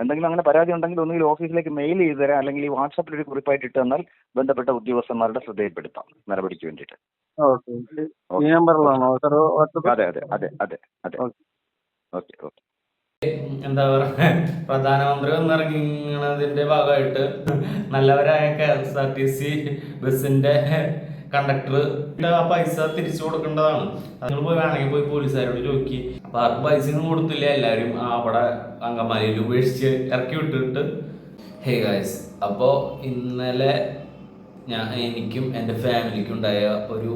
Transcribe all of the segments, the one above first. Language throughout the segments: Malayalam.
എന്തെങ്കിലും അങ്ങനെ പരാതി ഉണ്ടെങ്കിൽ ഒന്നുകിൽ ഓഫീസിലേക്ക് മെയിൽ ചെയ്ത് തരാം, അല്ലെങ്കിൽ ഈ വാട്സാപ്പിൽ ഒരു കുറിപ്പായിട്ട് ഇട്ട് തന്നാൽ ബന്ധപ്പെട്ട ഉദ്യോഗസ്ഥന്മാരുടെ ശ്രദ്ധയിൽപ്പെടുത്താം നടപടിക്ക് വേണ്ടിയിട്ട്. അതെ അതെ അതെ അതെ അതെ. Okay okay. എന്താ പറയുക, പ്രധാനമന്ത്രി വന്നിറങ്ങുന്നതിന്റെ ഭാഗമായിട്ട് നല്ലവരായ KSRTC ബസിന്റെ കണ്ടക്ടർ ആ പൈസ തിരിച്ചു കൊടുക്കേണ്ടതാണ്. നിങ്ങൾ പോയി വേണമെങ്കിൽ പോയി പോലീസുകാരോട് ചോദിക്കി. അപ്പൊ ആർക്കും പൈസ ഒന്നും കൊടുത്തില്ല, എല്ലാവരും അവിടെ അങ്കമാലിയിൽ ഉപേക്ഷിച്ച് ഇറക്കി വിട്ടിട്ട്. ഹേ ഗായ്സ്, അപ്പോൾ ഇന്നലെ എനിക്കും എൻ്റെ ഫാമിലിക്കും ഉണ്ടായ ഒരു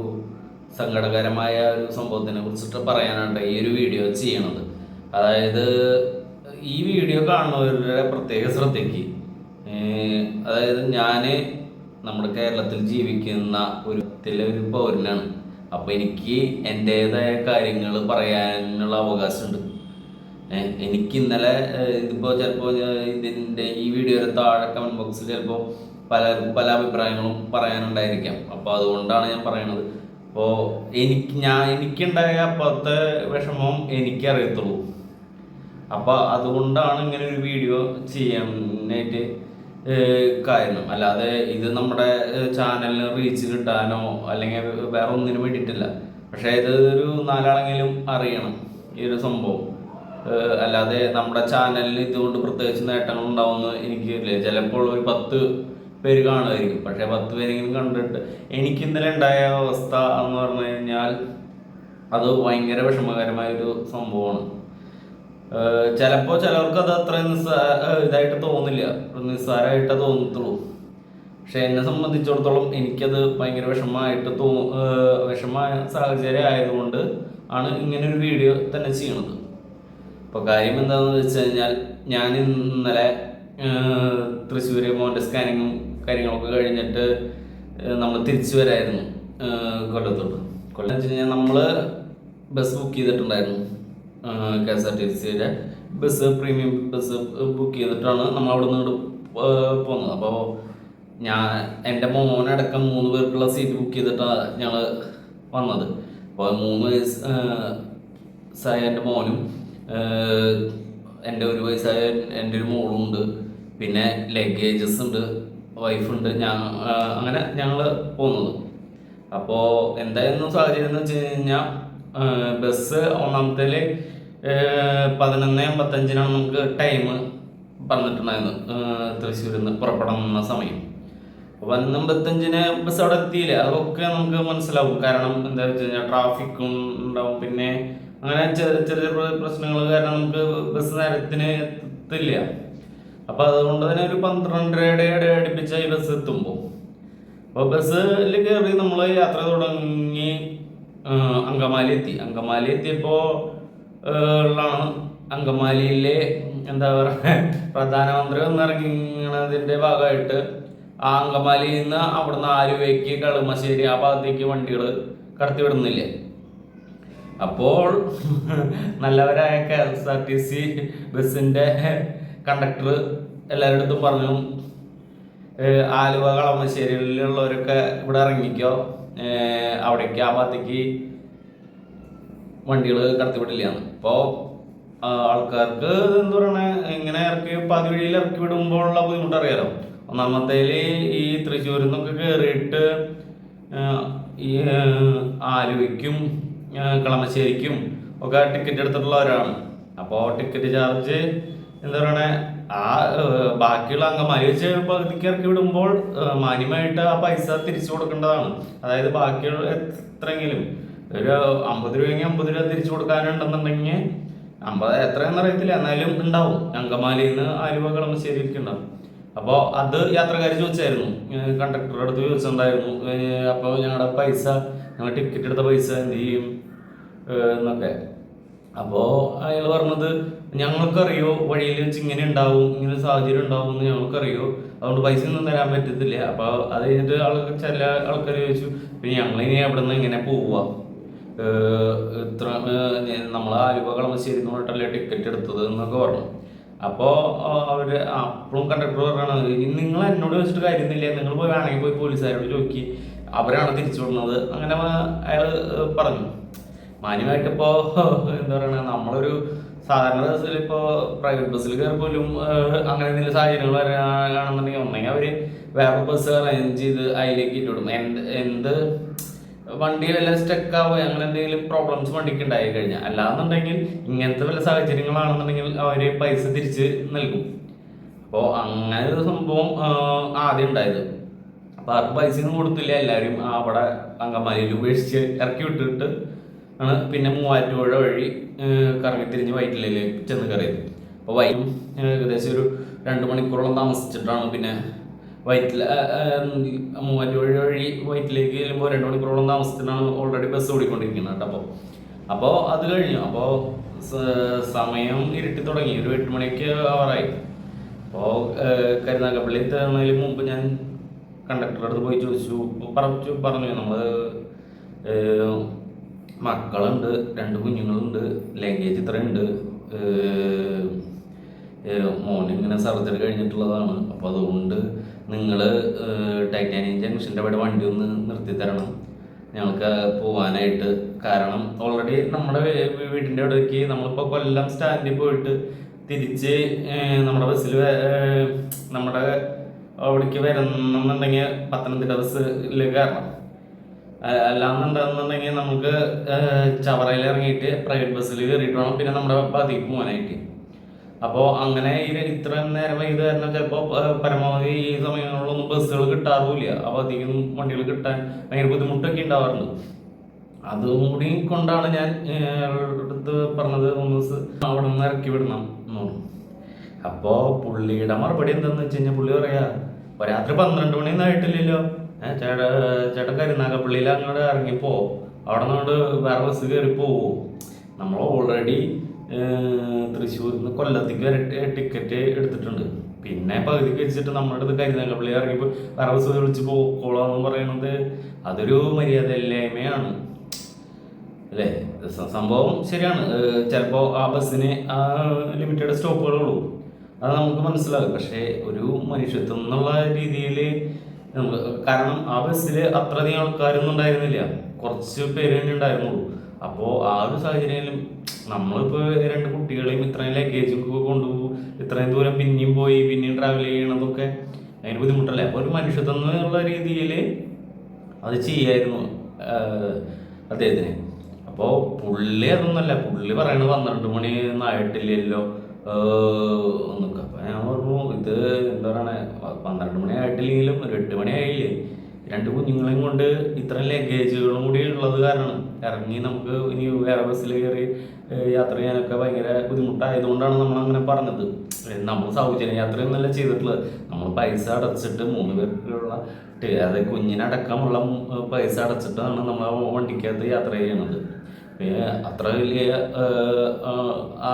സങ്കടകരമായ ഒരു സംഭവത്തിനെ കുറിച്ചിട്ട് പറയാനാണ് ഈ ഒരു വീഡിയോ ചെയ്യണത്. അതായത് ഈ വീഡിയോ കാണുന്നവരുടെ പ്രത്യേക ശ്രദ്ധയ്ക്ക്, അതായത് ഞാൻ നമ്മുടെ കേരളത്തിൽ ജീവിക്കുന്ന ഒരു പൗരനാണ്. അപ്പോൾ എനിക്ക് എൻ്റേതായ കാര്യങ്ങൾ പറയാനുള്ള അവകാശമുണ്ട്. എനിക്ക് ഇന്നലെ ഇതിപ്പോൾ ചിലപ്പോൾ ഇതിൻ്റെ ഈ വീഡിയോയുടെ താഴെ കമൻറ്റ് ബോക്സിൽ ചിലപ്പോൾ പലർക്കും പല അഭിപ്രായങ്ങളും പറയാനുണ്ടായിരിക്കാം. അപ്പോൾ അതുകൊണ്ടാണ് ഞാൻ പറയണത്. അപ്പോൾ എനിക്കുണ്ടായ അപ്പോഴത്തെ വിഷമം എനിക്കറിയത്തുള്ളൂ. അപ്പോൾ അതുകൊണ്ടാണ് ഇങ്ങനെ ഒരു വീഡിയോ ചെയ്യാനായിട്ട് കാരണം. അല്ലാതെ ഇത് നമ്മുടെ ചാനലിന് റീച്ച് കിട്ടാനോ അല്ലെങ്കിൽ വേറെ ഒന്നിനും വേണ്ടിയിട്ടില്ല. പക്ഷേ ഇത് ഒരു 4 ആളെങ്കിലും അറിയണം ഈ ഒരു സംഭവം. അല്ലാതെ നമ്മുടെ ചാനലിന് ഇതുകൊണ്ട് പ്രത്യേകിച്ച് നേട്ടങ്ങൾ ഉണ്ടാവുമെന്ന് എനിക്കില്ല. ചിലപ്പോൾ ഒരു 10 പേര് കാണുമായിരിക്കും, പക്ഷേ 10 പേരെങ്കിലും കണ്ടിട്ട് എനിക്ക് ഇന്നലെ ഉണ്ടായ അവസ്ഥ എന്ന് പറഞ്ഞു കഴിഞ്ഞാൽ അത് ഭയങ്കര വിഷമകരമായൊരു സംഭവമാണ്. ചിലപ്പോൾ ചിലർക്ക് അത് അത്രയും ഇതായിട്ട് തോന്നില്ല, നിസ്സാരമായിട്ട് തോന്നത്തുള്ളൂ. പക്ഷെ എന്നെ സംബന്ധിച്ചിടത്തോളം എനിക്കത് ഭയങ്കര വിഷമമായ സാഹചര്യം ആയതുകൊണ്ട് ആണ് ഇങ്ങനൊരു വീഡിയോ തന്നെ ചെയ്യണത്. അപ്പോൾ കാര്യം എന്താണെന്ന് വെച്ച് കഴിഞ്ഞാൽ, ഞാൻ ഇന്നലെ തൃശ്ശൂർ മോൻ്റെ സ്കാനിങ്ങും കാര്യങ്ങളൊക്കെ കഴിഞ്ഞിട്ട് നമ്മൾ തിരിച്ചു വരായിരുന്നു കൊല്ലത്തോട്ട്. കൊല്ലം വെച്ച് കഴിഞ്ഞാൽ നമ്മൾ ബസ് ബുക്ക് ചെയ്തിട്ടുണ്ടായിരുന്നു. KSRTCയുടെ ബസ്, പ്രീമിയം ബസ് ബുക്ക് ചെയ്തിട്ടാണ് നമ്മൾ അവിടെ നിന്ന് പോകുന്നത്. അപ്പോൾ എൻ്റെ മോനടക്കം 3 പേർക്കുള്ള സീറ്റ് ബുക്ക് ചെയ്തിട്ടാണ് ഞങ്ങൾ വന്നത്. അപ്പോൾ 3 വയസ്സായ എൻ്റെ മോനും എൻ്റെ 1 വയസ്സായ എൻ്റെ ഒരു മോളും ഉണ്ട്. പിന്നെ ലഗേജസ് ഉണ്ട്, വൈഫുണ്ട്, അങ്ങനെ ഞങ്ങൾ പോകുന്നത്. അപ്പോൾ എന്തായിരുന്നു സാഹചര്യം എന്ന് വെച്ച് കഴിഞ്ഞാൽ, ബസ് ഒന്നാമത്തേൽ 11:55 നമുക്ക് ടൈം പറഞ്ഞിട്ടുണ്ടായിരുന്നു തൃശ്ശൂരിൽ നിന്ന് പുറപ്പെടുന്ന സമയം. 11:55 ബസ് അവിടെ എത്തിയില്ല. അതൊക്കെ നമുക്ക് മനസ്സിലാവും. കാരണം എന്താ വെച്ച് കഴിഞ്ഞാൽ ട്രാഫിക്കും ഉണ്ടാവും, പിന്നെ അങ്ങനെ ചെറിയ പ്രശ്നങ്ങൾ കാരണം നമുക്ക് ബസ് നേരത്തിന് എത്തില്ല. അപ്പോൾ അതുകൊണ്ട് തന്നെ ഒരു 12:30 അടുപ്പിച്ച ഈ ബസ് എത്തുമ്പോൾ, അപ്പോൾ ബസ്സിൽ കയറി നമ്മൾ യാത്ര തുടങ്ങി അങ്കമാലി എത്തിയപ്പോൾ ഉള്ളതാണ് അങ്കമാലിയിലെ എന്താ പറയുക, പ്രധാനമന്ത്രി വന്നിറങ്ങുന്നതിൻ്റെ ഭാഗമായിട്ട് ആ അങ്കമാലിയിൽ നിന്ന് അവിടുന്ന് ആലുവയ്ക്ക്, കളമശ്ശേരി ആ ഭാഗത്തേക്ക് വണ്ടികൾ കടത്തിവിടുന്നില്ലേ. അപ്പോൾ നല്ലവരായ KSRTC ബസ്സിൻ്റെ കണ്ടക്ടർ എല്ലാവരുടെ അടുത്തും പറഞ്ഞു, ആലുവ കളമശ്ശേരിയിലുള്ളവരൊക്കെ ഇവിടെ ഇറങ്ങിക്കോ, അവിടേക്ക് ആ ഭാഗത്തേക്ക് വണ്ടികൾ കടത്തിവിടില്ലാന്ന്. അപ്പോൾ ആൾക്കാർക്ക് എന്താ പറയണേ, ഇങ്ങനെ പാതി വഴിയിൽ ഇറക്കി വിടുമ്പോഴുള്ള ബുദ്ധിമുട്ട് അറിയാലോ. ഒന്നാമത്തേൽ ഈ തൃശ്ശൂരിൽ നിന്നൊക്കെ കയറിയിട്ട് ഈ ആലുവയ്ക്കും കളമശ്ശേരിക്കും ഒക്കെ ടിക്കറ്റ് എടുത്തിട്ടുള്ളവരാണ്. അപ്പോൾ ടിക്കറ്റ് ചാർജ് എന്താ പറയണേ, ആ ബാക്കിയുള്ള അങ്കമാലി വെച്ച് പകുതിക്ക് ഇറക്കി വിടുമ്പോൾ മാന്യമായിട്ട് ആ പൈസ തിരിച്ചു കൊടുക്കേണ്ടതാണ്. അതായത് ബാക്കിയുള്ള എത്രയെങ്കിലും ഒരു 50 രൂപയെങ്കിൽ 50 രൂപ തിരിച്ചു കൊടുക്കാനുണ്ടെന്നുണ്ടെങ്കിൽ 50 എത്രയെന്ന് അറിയത്തില്ല, എന്നാലും ഉണ്ടാവും. അങ്കമാലിയിൽ നിന്ന് ആലുവ കളമശ്ശേരിക്ക് ഉണ്ടാവും. അപ്പോൾ അത് യാത്രക്കാർ ചോദിച്ചായിരുന്നു, കണ്ടക്ടറുടെ അടുത്ത് ചോദിച്ചിട്ടുണ്ടായിരുന്നു, അപ്പോൾ ഞങ്ങൾ ടിക്കറ്റ് എടുത്ത പൈസ എന്ത് ചെയ്യും എന്നൊക്കെ. അപ്പോൾ അയാൾ പറഞ്ഞത്, ഞങ്ങൾക്കറിയോ വഴിയിൽ വെച്ച് ഇങ്ങനെ ഉണ്ടാവും, ഇങ്ങനെ സാഹചര്യം ഉണ്ടാവും എന്ന് ഞങ്ങൾക്കറിയോ, അതുകൊണ്ട് പൈസ ഒന്നും തരാൻ പറ്റത്തില്ല. അപ്പോൾ അത് കഴിഞ്ഞിട്ട് ചില ആൾക്കാർ ചോദിച്ചു, പിന്നെ ഞങ്ങളിനി എവിടെ നിന്ന് ഇങ്ങനെ പോവുക, നമ്മൾ ആലുവ കളമശ്ശേരി എന്ന് പറഞ്ഞിട്ടല്ലേ ടിക്കറ്റ് എടുത്തത് എന്നൊക്കെ പറഞ്ഞു. അപ്പോൾ അവർ അപ്പോഴും കണ്ടക്ടർ പറയണത്, നിങ്ങൾ എന്നോട് ചോദിച്ചിട്ട് കാര്യമൊന്നുമില്ല, നിങ്ങൾ പോയി വേണമെങ്കിൽ പോയി പോലീസുകാരോട് ചോദിക്കി, അവരാണ് തിരിച്ചു വിടുന്നത്. അങ്ങനെ അയാൾ പറഞ്ഞു. മാന്യമായിട്ടിപ്പോൾ എന്താ പറയണ, നമ്മളൊരു സാധാരണ ബസ്സിൽ ഇപ്പോൾ പ്രൈവറ്റ് ബസ്സിൽ കയറി പോലും അങ്ങനെ എന്തെങ്കിലും സാഹചര്യങ്ങൾ വരികയാണെന്നുണ്ടെങ്കിൽ ഒന്നെങ്കിൽ അവർ വേറെ ബസ് അറേഞ്ച് ചെയ്ത് അതിലേക്ക് ഇട്ടുവിടും. എന്ത് വണ്ടി വല്ല സ്റ്റക്കാവുക അങ്ങനെ എന്തെങ്കിലും പ്രോബ്ലംസ് വണ്ടിക്ക് ഉണ്ടായി കഴിഞ്ഞാൽ, അല്ലാന്നുണ്ടെങ്കിൽ ഇങ്ങനത്തെ വല്ല സാഹചര്യങ്ങളാണെന്നുണ്ടെങ്കിൽ അവർ പൈസ തിരിച്ച് നൽകും. അപ്പോൾ അങ്ങനെ ഒരു സംഭവം ആദ്യം ഉണ്ടായത്. അപ്പോൾ ആർക്കും പൈസയൊന്നും കൊടുത്തില്ല, എല്ലാവരും അവിടെ അങ്കമാലിയിൽ ഉപേക്ഷിച്ച് ഇറക്കി വിട്ടിട്ട് ആണ് പിന്നെ മൂവാറ്റുപുഴ വഴി കറങ്ങി തിരിഞ്ഞ് വൈറ്റിലേക്ക് ചെന്ന് കയറിയത്. അപ്പോൾ വൈകും ഏകദേശം ഒരു 2 മണിക്കൂറോളം താമസിച്ചിട്ടാണ് പിന്നെ മൂവാറ്റുപുഴ വഴി വൈറ്റിലേക്ക് ചെല്ലുമ്പോൾ 2 മണിക്കൂറോളം താമസിച്ചിട്ടാണ് ഓൾറെഡി ബസ് ഓടിക്കൊണ്ടിരിക്കുന്നത് കേട്ടോ. അപ്പോൾ അത് കഴിഞ്ഞു. അപ്പോൾ സമയം ഇരുട്ടി തുടങ്ങി, ഒരു 8 മണിക്ക് ആവാറായി. അപ്പോൾ കരുനാഗപ്പള്ളി എത്തുന്നതിന് മുമ്പ് ഞാൻ കണ്ടക്ടറുടെ അടുത്ത് പോയി പറഞ്ഞു നമ്മൾ മക്കളുണ്ട്, 2 കുഞ്ഞുങ്ങളുണ്ട്, ലഗേജ് ഇത്രയുണ്ട്, മോനിങ്ങനെ സർജറി കഴിഞ്ഞിട്ടുള്ളതാണ്. അപ്പോൾ അതുകൊണ്ട് നിങ്ങൾ ടൈറ്റാനിയം ജംഗ്ഷൻ്റെ അവിടെ വണ്ടി ഒന്ന് നിർത്തി തരണം ഞങ്ങൾക്ക് പോകാനായിട്ട്. കാരണം ഓൾറെഡി നമ്മുടെ വീടിൻ്റെ അവിടേക്ക് നമ്മളിപ്പോൾ കൊല്ലം സ്റ്റാൻഡിൽ പോയിട്ട് തിരിച്ച് നമ്മുടെ ബസ്സിൽ നമ്മുടെ അവിടേക്ക് വരണമെന്നുണ്ടെങ്കിൽ പത്തനംതിട്ട ബസ്സിൽ കയറണം. അല്ലാന്നുണ്ടെന്നുണ്ടെങ്കിൽ നമുക്ക് ചവറയിൽ ഇറങ്ങിയിട്ട് പ്രൈവറ്റ് ബസ്സിൽ കയറിയിട്ട് വേണം പിന്നെ നമ്മുടെ ഭാഗത്തേക്ക് പോകാനായിട്ട്. അപ്പോൾ അങ്ങനെ ഇത്രയും നേരം ഇത് കാരണം ചിലപ്പോൾ പരമാവധി ഈ സമയങ്ങളിലൊന്നും ബസ്സുകൾ കിട്ടാറുമില്ല. അപ്പോൾ അധികം വണ്ടികൾ കിട്ടാൻ ഭയങ്കര ബുദ്ധിമുട്ടൊക്കെ ഉണ്ടാവാറുണ്ട്. അതും കൂടി കൊണ്ടാണ് ഞാൻ അടുത്ത് പറഞ്ഞത് ഒന്ന് അവിടെ നിന്ന് ഇറക്കി വിടണം എന്ന് പറഞ്ഞു. അപ്പോൾ പുള്ളിയുടെ മറുപടി എന്താണെന്ന് വെച്ച് കഴിഞ്ഞാൽ പുള്ളി പറയാ, രാത്രി 12 മണിയൊന്നും ആയിട്ടില്ലല്ലോ, ചേട്ടൻ കരുനാഗപ്പള്ളിയിൽ അങ്ങോട്ട് ഇറങ്ങിപ്പോ, അവിടെ നിന്നോട് വേറെ ബസ് കയറി പോവോ, നമ്മൾ ഓൾറെഡി തൃശ്ശൂരിൽ നിന്ന് കൊല്ലത്തേക്ക് വരെ ടിക്കറ്റ് എടുത്തിട്ടുണ്ട്, പിന്നെ പകുതിക്ക് വെച്ചിട്ട് നമ്മുടെ അടുത്ത് കരുനാഗപ്പള്ളി ഇറങ്ങിപ്പോൾ വേറെ ബസ് വിളിച്ച് പോക്കോളാന്ന് പറയുന്നത് അതൊരു മര്യാദയില്ലായ്മയാണ് അല്ലേ. സംഭവം ശരിയാണ്, ചിലപ്പോൾ ആ ബസ്സിന് ലിമിറ്റഡ് സ്റ്റോപ്പുകളുള്ളൂ, അത് നമുക്ക് മനസ്സിലാകും. പക്ഷേ ഒരു മനുഷ്യത്വം എന്നുള്ള രീതിയിൽ കാരണം ആ ബസ്സിൽ അത്രയധികം ആൾക്കാരൊന്നും ഉണ്ടായിരുന്നില്ല, കുറച്ച് പേര് തന്നെ ഉണ്ടായിരുന്നുള്ളൂ. അപ്പോൾ ആ ഒരു സാഹചര്യത്തിലും നമ്മളിപ്പോൾ 2 കുട്ടികളെയും ഇത്രയും ലഗേജും കൊണ്ടുപോകും, ഇത്രയും ദൂരം പിന്നെയും പോയി പിന്നെയും ട്രാവൽ ചെയ്യണതൊക്കെ അതിന് ബുദ്ധിമുട്ടല്ലേ. അപ്പോൾ ഒരു മനുഷ്യത്വം എന്നുള്ള രീതിയിൽ അത് ചെയ്യായിരുന്നു അദ്ദേഹത്തിന്. അപ്പോൾ പുള്ളി അതൊന്നുമല്ല, പുള്ളി പറയണത് 12 മണിയൊന്നും ആയിട്ടില്ലല്ലോ എന്നൊക്കെ. അപ്പോൾ ഞാൻ പറഞ്ഞു ഇത് എന്താ പറയണേ, 12 മണി ആയിട്ടില്ലെങ്കിലും ഒരു 8 മണി ആയില്ലേ, 2 കുഞ്ഞുങ്ങളെയും കൊണ്ട് ഇത്രയും ലഗേജുകളും കൂടി ഉള്ളത് കാരണം ഇറങ്ങി നമുക്ക് ഇനി വേറെ ബസ്സിൽ കയറി യാത്ര ചെയ്യാനൊക്കെ ഭയങ്കര ബുദ്ധിമുട്ടായതുകൊണ്ടാണ് നമ്മളങ്ങനെ പറഞ്ഞത്. നമ്മൾ സൗജന്യ യാത്രയൊന്നുമല്ല ചെയ്തിട്ടുള്ളത്, നമ്മൾ പൈസ അടച്ചിട്ട് 3 പേർക്കുള്ള അതായത് കുഞ്ഞിനടക്കമുള്ള പൈസ അടച്ചിട്ടാണ് നമ്മൾ വണ്ടിക്കകത്ത് യാത്ര ചെയ്യണത്. പിന്നെ അത്ര വലിയ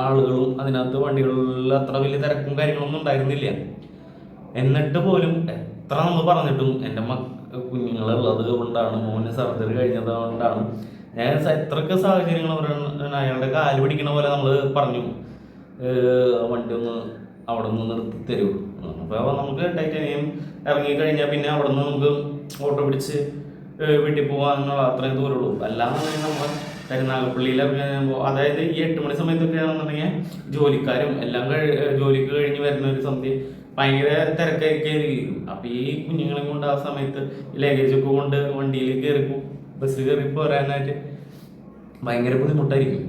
ആളുകളും അതിനകത്ത് വണ്ടികളിൽ അത്ര വലിയ തിരക്കും കാര്യങ്ങളൊന്നും ഉണ്ടായിരുന്നില്ല. എന്നിട്ട് പോലും എത്ര നമ്മൾ പറഞ്ഞിട്ടും എൻ്റെ കുഞ്ഞുങ്ങളുള്ളത് കൊണ്ടാണ്, മോന് സർജറി കഴിഞ്ഞത് കൊണ്ടാണ് ഞാൻ എത്രയൊക്കെ സാഹചര്യങ്ങൾ അയാളുടെ കാല് പിടിക്കണ പോലെ നമ്മൾ പറഞ്ഞു വണ്ടി ഒന്ന് അവിടെ നിന്ന് നിർത്തി തരൂ. അപ്പോൾ നമുക്ക് ടൈറ്റാനിയം ഇറങ്ങിക്കഴിഞ്ഞാൽ പിന്നെ അവിടെ നിന്ന് നമുക്ക് ഓട്ടോ പിടിച്ച് വീട്ടിൽ പോകാനുള്ള അത്രയും ദൂരമുള്ളൂ. അല്ലാന്നുണ്ടെങ്കിൽ നമ്മൾ കരുനാഗപ്പള്ളിയിൽ അതായത് ഈ 8 മണി സമയത്തൊക്കെ ആണെന്നുണ്ടെങ്കിൽ ജോലിക്കാരും എല്ലാം ജോലിക്ക് കഴിഞ്ഞ് വരുന്ന ഒരു സന്ധ്യ ഭയങ്കര തിരക്കായിരിക്കും. അപ്പോൾ ഈ കുഞ്ഞുങ്ങളെ കൊണ്ട് ആ സമയത്ത് ലഗേജൊക്കെ കൊണ്ട് വണ്ടിയിൽ ബസ്സിൽ കയറി പോരാനായിട്ട് ഭയങ്കര ബുദ്ധിമുട്ടായിരിക്കും.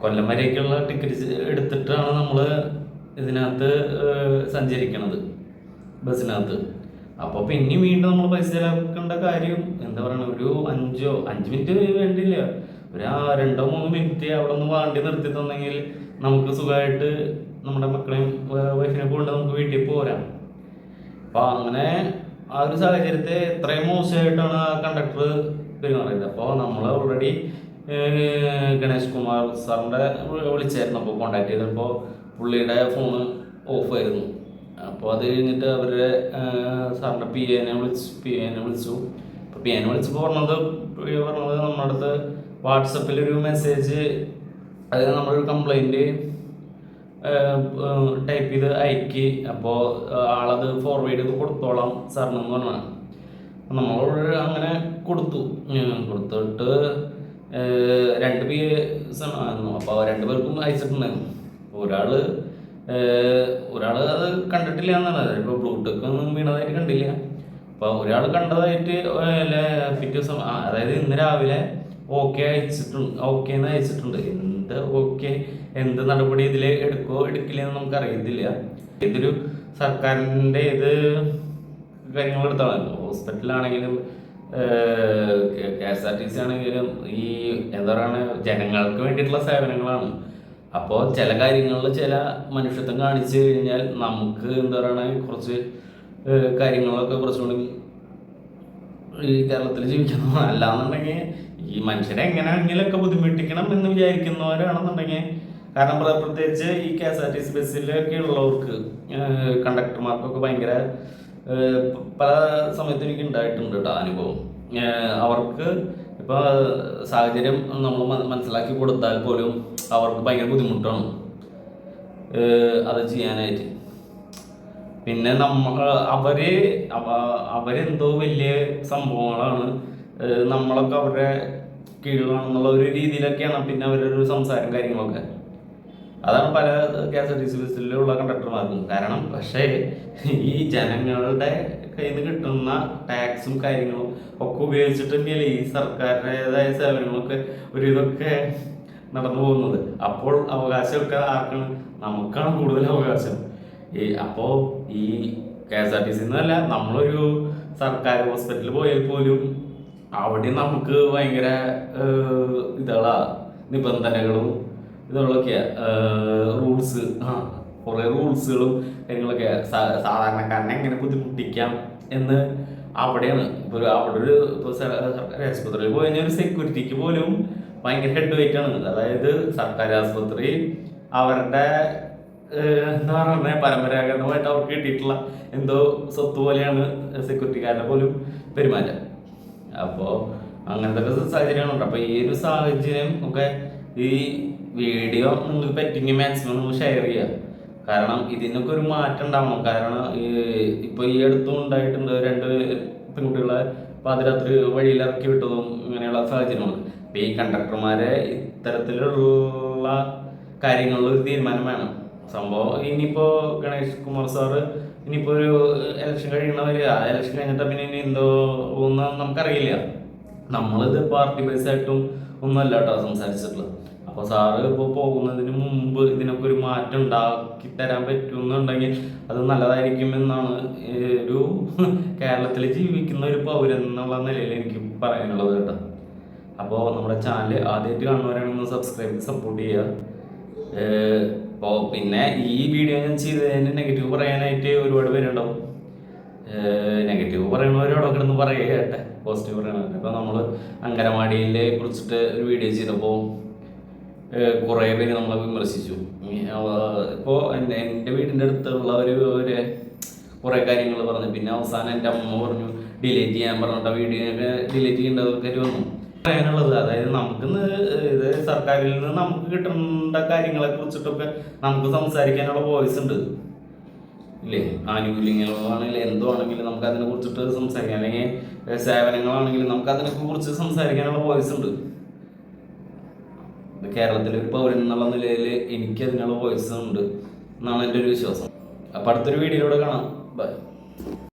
കൊല്ലം വരേക്കുള്ള ടിക്കറ്റ് എടുത്തിട്ടാണ് നമ്മൾ ഇതിനകത്ത് സഞ്ചരിക്കണത് ബസ്സിനകത്ത്. അപ്പോൾ പിന്നെ വീണ്ടും നമ്മൾ പൈസ ചിലവാക്കേണ്ട കാര്യം എന്താ പറയുക, ഒരു 5 മിനിറ്റ് വേണ്ടിയില്ല, ഒരു 2-3 മിനിറ്റ് അവിടെ നിന്ന് വണ്ടി നിർത്തി തന്നെങ്കിൽ നമുക്ക് സുഖമായിട്ട് നമ്മുടെ മക്കളെയും വൈഫിനെ കൊണ്ട് നമുക്ക് വീട്ടിൽ പോരാം. അപ്പോൾ അങ്ങനെ ആ ഒരു സാഹചര്യത്തെ എത്രയും മോശമായിട്ടാണ് ആ കണ്ടക്ടർ പെരുമാറിയത്. അപ്പോൾ നമ്മൾ ഓൾറെഡി ഗണേഷ് കുമാർ സാറിൻ്റെ വിളിച്ചായിരുന്നു. അപ്പോൾ കോണ്ടാക്ട് ചെയ്തപ്പോൾ പുള്ളിയുടെ ഫോണ് ഓഫായിരുന്നു. അപ്പോൾ അത് കഴിഞ്ഞിട്ട് അവരുടെ സാറിൻ്റെ പി എനെ വിളിച്ചു. അപ്പോൾ പി എനെ വിളിച്ചപ്പോൾ പറഞ്ഞത് നമ്മുടെ അടുത്ത് വാട്സപ്പിലൊരു മെസ്സേജ്, അതായത് നമ്മളൊരു കംപ്ലൈൻറ്റ് ടൈപ്പ് ചെയ്ത് അയക്കി, അപ്പോൾ ആളത് ഫോർവേഡ് ചെയ്ത് കൊടുത്തോളാം സാറിനെന്ന് പറഞ്ഞാൽ നമ്മളോട് അങ്ങനെ കൊടുത്തിട്ട് രണ്ട് ആയിരുന്നു. അപ്പോൾ രണ്ടുപേർക്കും അയച്ചിട്ടുണ്ടായിരുന്നു. ഒരാൾ അത് കണ്ടിട്ടില്ല എന്നാണ്. ഇപ്പോൾ ബ്ലൂടൂത്ത് ഒന്നും വീണതായിട്ട് കണ്ടില്ല. അപ്പോൾ ഒരാൾ കണ്ടതായിട്ട് പിറ്റേ ദിവസം അതായത് ഇന്ന് രാവിലെ ഓക്കെ എന്ന് അയച്ചിട്ടുണ്ട്. എന്ത് നടപടി ഇതിൽ എടുക്കില്ല എന്ന് നമുക്ക് അറിയത്തില്ല. ഇതൊരു സർക്കാരിൻ്റെ കാര്യങ്ങൾ എടുത്താണല്ലോ. ഹോസ്പിറ്റലാണെങ്കിലും KSRTC ആണെങ്കിലും ഈ എന്താ പറയുക ജനങ്ങൾക്ക് വേണ്ടിയിട്ടുള്ള സേവനങ്ങളാണ്. അപ്പോൾ ചില കാര്യങ്ങളിൽ ചില മനുഷ്യത്വം കാണിച്ചു കഴിഞ്ഞാൽ നമുക്ക് എന്താ പറയുക കുറച്ച് കാര്യങ്ങളൊക്കെ കുറച്ചുകൂടി ഈ കേരളത്തിൽ ജീവിക്കുന്നു. അല്ലാന്നുണ്ടെങ്കിൽ ഈ മനുഷ്യരെ എങ്ങനെയാണെങ്കിലൊക്കെ ബുദ്ധിമുട്ടിക്കണം എന്ന് വിചാരിക്കുന്നവരാണെന്നുണ്ടെങ്കിൽ, കാരണം പ്രത്യേകിച്ച് ഈ KSRTC ബസ്സിലൊക്കെ ഉള്ളവർക്ക് കണ്ടക്ടർമാർക്കൊക്കെ ഭയങ്കര പല സമയത്തും എനിക്ക് ഉണ്ടായിട്ടുണ്ട് കേട്ടോ അനുഭവം. അവർക്ക് ഇപ്പോൾ സാഹചര്യം നമ്മൾ മനസ്സിലാക്കി കൊടുത്താൽ പോലും അവർക്ക് ഭയങ്കര ബുദ്ധിമുട്ടാണ് അത് ചെയ്യാനായിട്ട്. പിന്നെ അവരെന്തോ വലിയ സംഭവങ്ങളാണ്, നമ്മളൊക്കെ അവരുടെ കീഴിലാണെന്നുള്ള ഒരു രീതിയിലൊക്കെയാണ് പിന്നെ അവരൊരു സംസാരം കാര്യങ്ങളൊക്കെ. അതാണ് പല KSRTC ബസ്സിലുള്ള കണ്ടക്ടർമാർക്കും കാരണം. പക്ഷേ ഈ ജനങ്ങളുടെ കയ്യിൽ നിന്ന് കിട്ടുന്ന ടാക്സും കാര്യങ്ങളും ഒക്കെ ഉപയോഗിച്ചിട്ട് തന്നെയല്ലേ ഈ സർക്കാരിൻ്റെതായ സേവനങ്ങളൊക്കെ ഇതൊക്കെ നടന്നു പോകുന്നത്. അപ്പോൾ അവകാശമൊക്കെ ആർക്കാണ്? നമുക്കാണ് കൂടുതൽ അവകാശം. അപ്പോൾ ഈ KSRTC എന്നല്ല, നമ്മളൊരു സർക്കാർ ഹോസ്പിറ്റലിൽ പോയാൽ പോലും അവിടെ നമുക്ക് ഭയങ്കര നിബന്ധനകളും റൂൾസ്, കുറേ റൂൾസുകളും കാര്യങ്ങളൊക്കെ സാധാരണക്കാരനെ എങ്ങനെ ബുദ്ധിമുട്ടിക്കാം എന്ന് അവിടെയാണ്. ഇപ്പോൾ സർക്കാർ ആശുപത്രിയിൽ പോയി കഴിഞ്ഞാൽ ഒരു സെക്യൂരിറ്റിക്ക് പോലും ഭയങ്കര ഹെഡ് വെയിറ്റ് ആണ്. അതായത് സർക്കാർ ആശുപത്രി അവരുടെ എന്താ പറയുക പരമ്പരാഗതമായിട്ട് അവർക്ക് കിട്ടിയിട്ടുള്ള എന്തോ സ്വത്ത് പോലെയാണ് സെക്യൂരിറ്റിക്കാരുടെ പോലും പെരുമാറ്റം. അപ്പോൾ അങ്ങനത്തെ സാഹചര്യങ്ങളുണ്ട്. അപ്പോൾ ഈ ഒരു സാഹചര്യം ഒക്കെ ഈ വീഡിയോ നിങ്ങൾക്ക് പറ്റുമെങ്കിൽ മാക്സിമം നിങ്ങൾ ഷെയർ ചെയ്യുക. കാരണം ഇതിനൊക്കെ ഒരു മാറ്റം ഉണ്ടാവണം. കാരണം ഇപ്പോൾ ഈ അടുത്തും ഉണ്ടായിട്ടുണ്ട് 2 പെൺകുട്ടികളെ പാതിരാത്രി വഴിയിലിറക്കി വിട്ടതും ഇങ്ങനെയുള്ള സാഹചര്യമാണ്. അപ്പോൾ ഈ കണ്ടക്ടർമാരെ ഇത്തരത്തിലുള്ള കാര്യങ്ങളിൽ ഒരു തീരുമാനം വേണം. സംഭവം ഇനിയിപ്പോൾ ഗണേഷ് കുമാർ സാറ് ഇനിയിപ്പോൾ ഒരു ഇലക്ഷൻ കഴിയണവര് ഇലക്ഷൻ കഴിഞ്ഞിട്ട് പിന്നെ ഇനി എന്തോ ഒന്നും നമുക്കറിയില്ല. നമ്മളിത് പാർട്ടി ബേസ് ആയിട്ടും ഒന്നുമല്ല കേട്ടോ സംസാരിച്ചിട്ടുള്ളത്. അപ്പോൾ സാറ് ഇപ്പോൾ പോകുന്നതിന് മുമ്പ് ഇതിനൊക്കെ ഒരു മാറ്റം ഉണ്ടാക്കി തരാൻ പറ്റുമെന്നുണ്ടെങ്കിൽ അത് നല്ലതായിരിക്കുമെന്നാണ് ഒരു കേരളത്തിൽ ജീവിക്കുന്ന ഒരു പൗരൻ എന്നുള്ള നിലയിൽ എനിക്ക് പറയാനുള്ളത് കേട്ടോ. അപ്പോൾ നമ്മുടെ ചാനൽ ആദ്യമായിട്ട് കാണുന്നവരാണെന്ന് സബ്സ്ക്രൈബ് സപ്പോർട്ട് ചെയ്യുക. അപ്പോൾ പിന്നെ ഈ വീഡിയോ ഞാൻ ചെയ്തതിന് നെഗറ്റീവ് പറയാനായിട്ട് ഒരുപാട് പേരുണ്ടാവും. നെഗറ്റീവ് പറയണവരോടൊക്കെ കിടന്ന് പറയുക കേട്ടെ, പോസിറ്റീവ് പറയണവർ. ഇപ്പോൾ നമ്മൾ അങ്കനവാടിയെ കുറിച്ചിട്ട് ഒരു വീഡിയോ ചെയ്തപ്പോൾ കുറേ പേര് നമ്മളെ വിമർശിച്ചു. ഇപ്പോൾ എൻ്റെ വീടിൻ്റെ അടുത്തുള്ള ഒരു കുറേ കാര്യങ്ങൾ പറഞ്ഞു. പിന്നെ അവസാനം എൻ്റെ അമ്മ പറഞ്ഞു ഡിലീറ്റ് ചെയ്യാൻ പറഞ്ഞിട്ട് വീഡിയോയൊക്കെ ഡിലീറ്റ് ചെയ്യേണ്ടതൊക്കെ വന്നു. പറയാനുള്ളത് അതായത് ഇത് സർക്കാരിൽ നിന്ന് നമുക്ക് കിട്ടേണ്ട കാര്യങ്ങളെ കുറിച്ചിട്ടൊക്കെ നമുക്ക് സംസാരിക്കാനുള്ള വോയിസ് ഉണ്ട് ഇല്ലേ. ആനുകൂല്യങ്ങളാണെങ്കിലും എന്തോ ആണെങ്കിലും നമുക്ക് അതിനെ കുറിച്ചിട്ട് സംസാരിക്കാം, അല്ലെങ്കിൽ സേവനങ്ങളാണെങ്കിലും നമുക്ക് അതിനെ കുറിച്ച് സംസാരിക്കാനുള്ള വോയിസ് ഉണ്ട്. കേരളത്തിലെ ഒരു പൗരൻ എന്നുള്ള നിലയിൽ എനിക്ക് അതിനുള്ള വോയിസ് ഉണ്ട് എന്നാണ് എൻ്റെ ഒരു വിശ്വാസം. അപ്പോൾ അടുത്തൊരു വീഡിയോയിലൂടെ കാണാം. ബൈ.